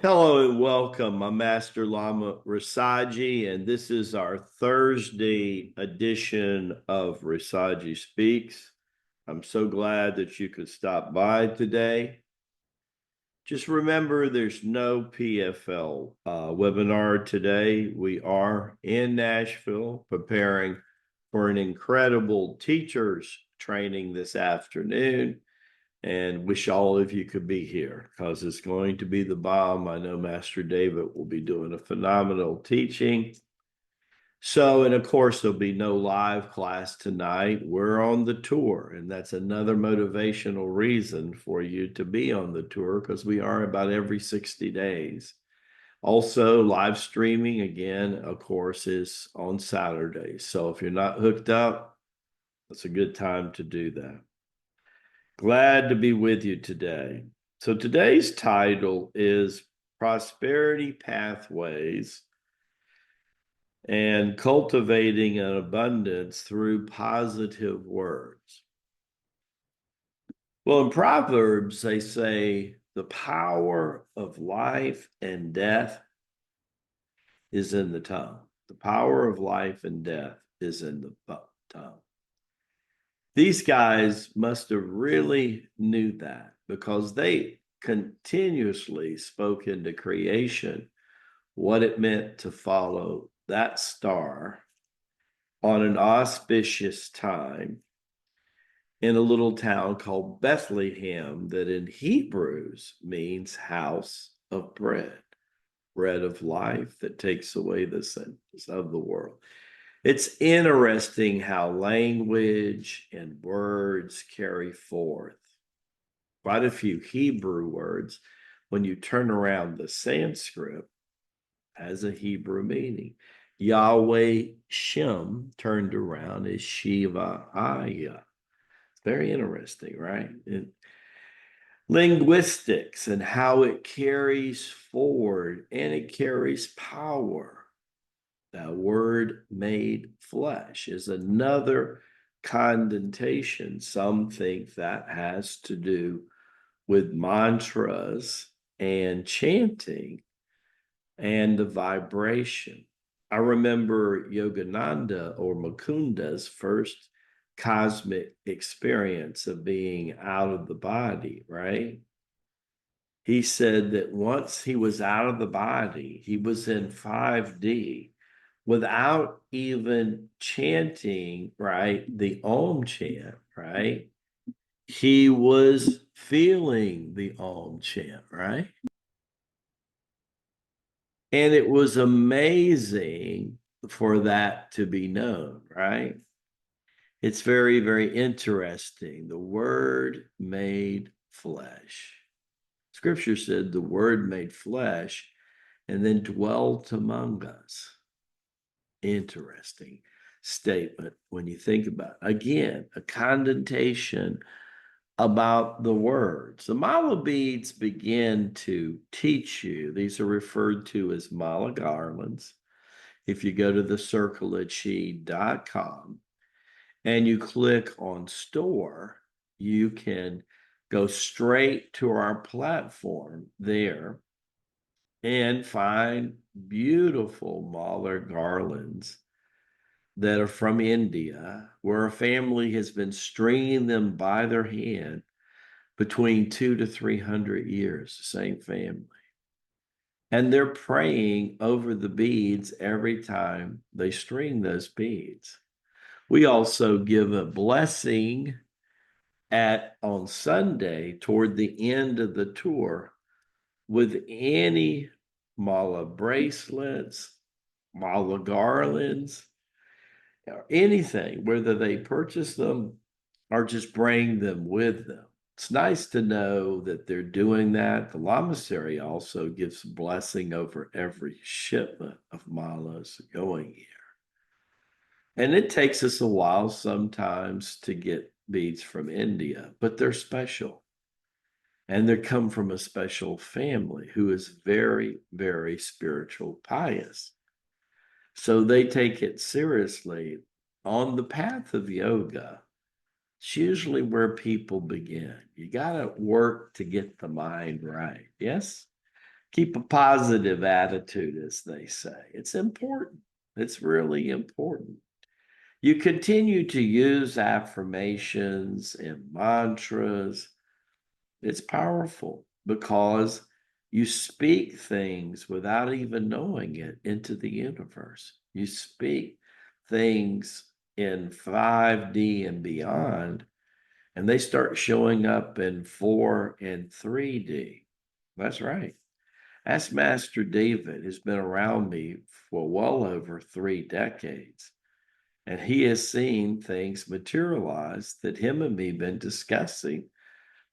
Hello and welcome. I'm Master Lamasery, and this is our Thursday edition of Rasaji Speaks. I'm so glad that you could stop by today. Just remember there's no PFL webinar today. We are in Nashville preparing for an incredible teachers training this afternoon and wish all of you could be here because it's going to be the bomb. I know Master David will be doing a phenomenal teaching. So, and of course, there'll be no live class tonight. We're on the tour, and that's another motivational reason for you to be on the tour because we are about every 60 days. Also, live streaming again, of course, is on Saturdays. So if you're not hooked up, it's a good time to do that. Glad to be with you today. So today's title is Prosperity Pathways and Cultivating an Abundance Through Positive Words. Well, in Proverbs, they say the power of life and death is in the tongue. The power of life and death is in the tongue. These guys must have really knew that because they continuously spoke into creation what it meant to follow that star on an auspicious time in a little town called Bethlehem, that in Hebrews means house of bread, bread of life that takes away the sins of the world. It's interesting how language and words carry forth. Quite a few Hebrew words, when you turn around the Sanskrit, has a Hebrew meaning. Yahweh Shem turned around is Shiva Aya. It's very interesting, right? Linguistics and how it carries forward and it carries power. That word made flesh is another connotation. Some think that has to do with mantras and chanting and the vibration. I remember Yogananda or Mukunda's first cosmic experience of being out of the body, right? He said that once he was out of the body, he was in 5D without even chanting, right? The Om chant, right? He was feeling the Om chant, right? And it was amazing for that to be known, right? It's very, very interesting. The word made flesh. Scripture said the word made flesh and then dwelt among us. Interesting statement when you think about it. Again, a connotation about the words. The mala beads begin to teach you. These are referred to as mala garlands. If you go to the circleachi.com and you click on store, you can go straight to our platform there and find beautiful mala garlands that are from India, where a family has been stringing them by their hand between 200 to 300 years, the same family. And they're praying over the beads every time they string those beads. We also give a blessing at on Sunday toward the end of the tour with any mala bracelets, mala garlands, or anything, whether they purchase them or just bring them with them. It's nice to know that they're doing that. The Lamasery also gives blessing over every shipment of malas going here. And it takes us a while sometimes to get beads from India, but they're special. And they come from a special family who is very, very spiritual, pious. So they take it seriously. On the path of yoga, it's usually where people begin. You got to work to get the mind right. Yes? Keep a positive attitude, as they say. It's important. It's really important. You continue to use affirmations and mantras. It's powerful because you speak things without even knowing it into the universe. You speak things in 5D and beyond, and they start showing up in 4 and 3D. That's right. Ask Master David, who's been around me for well over 3 decades, and he has seen things materialize that him and me been discussing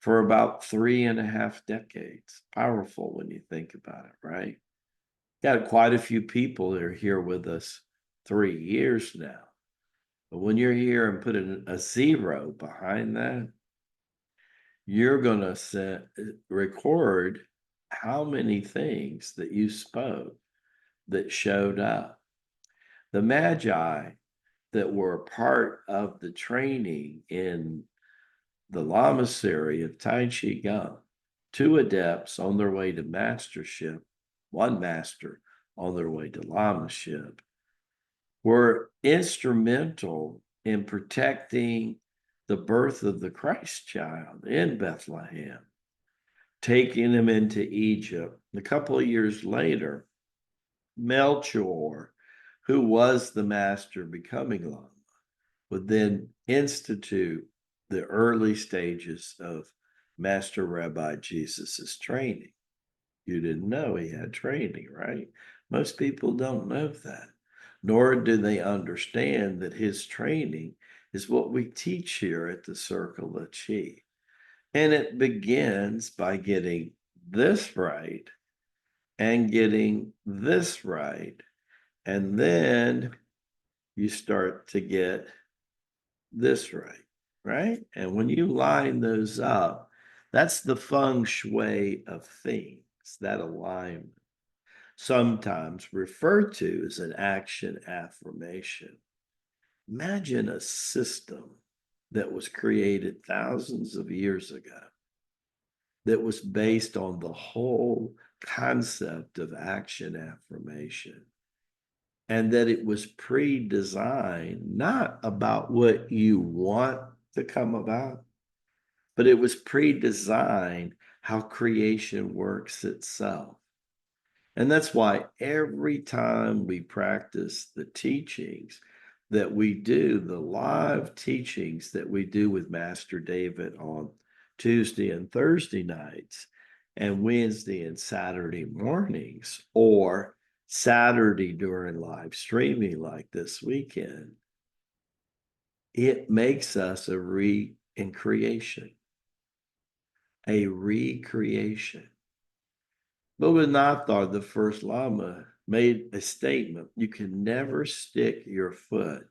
for about 3.5 decades. Powerful when you think about it, right? Got quite a few people that are here with us 3 years now. But when you're here and put a zero behind that, you're going to record how many things that you spoke that showed up. The Magi that were part of the training in the Lamasery of Tai Chi Gung, 2 adepts on their way to mastership, 1 master on their way to lamaship, were instrumental in protecting the birth of the Christ child in Bethlehem, taking him into Egypt. A couple of years later, Melchior, who was the master becoming Lama, would then institute the early stages of Master Rabbi Jesus's training. You didn't know he had training, right? Most people don't know that, nor do they understand that his training is what we teach here at the Circle of Chi. And it begins by getting this right and getting this right. And then you start to get this right, right? And when you line those up, that's the feng shui of things, that alignment, sometimes referred to as an action affirmation. Imagine a system that was created thousands of years ago that was based on the whole concept of action affirmation, and that it was pre-designed not about what you want to come about, but it was pre-designed how creation works itself. And that's why every time we practice the teachings that we do, the live teachings that we do with Master David on Tuesday and Thursday nights, and Wednesday and Saturday mornings, or Saturday during live streaming like this weekend, it makes us a recreation. But with Nathar, the first Lama, made a statement: you can never stick your foot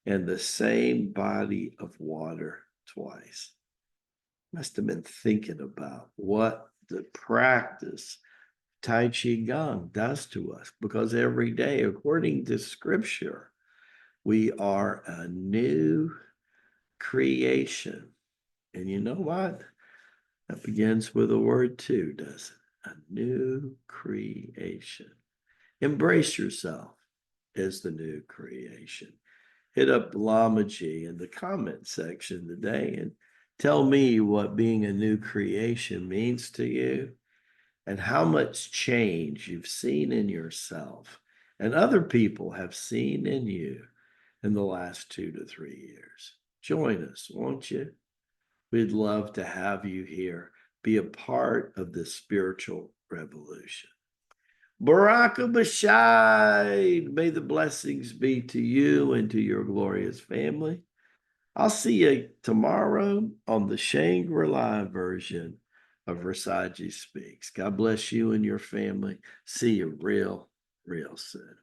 in the same body of water twice. Must have been thinking about what the practice Tai Chi Gung does to us, because every day, according to scripture, we are a new creation. And you know what? That begins with a word too, doesn't it? A new creation. Embrace yourself as the new creation. Hit up Lamaji in the comment section today and tell me what being a new creation means to you, and how much change you've seen in yourself and other people have seen in you in the last 2 to 3 years. Join us, won't you? We'd love to have you here. Be a part of this spiritual revolution. Baraka Bashai, may the blessings be to you and to your glorious family. I'll see you tomorrow on the Shangri-La version of Rasaji Speaks. God bless you and your family. See you real soon.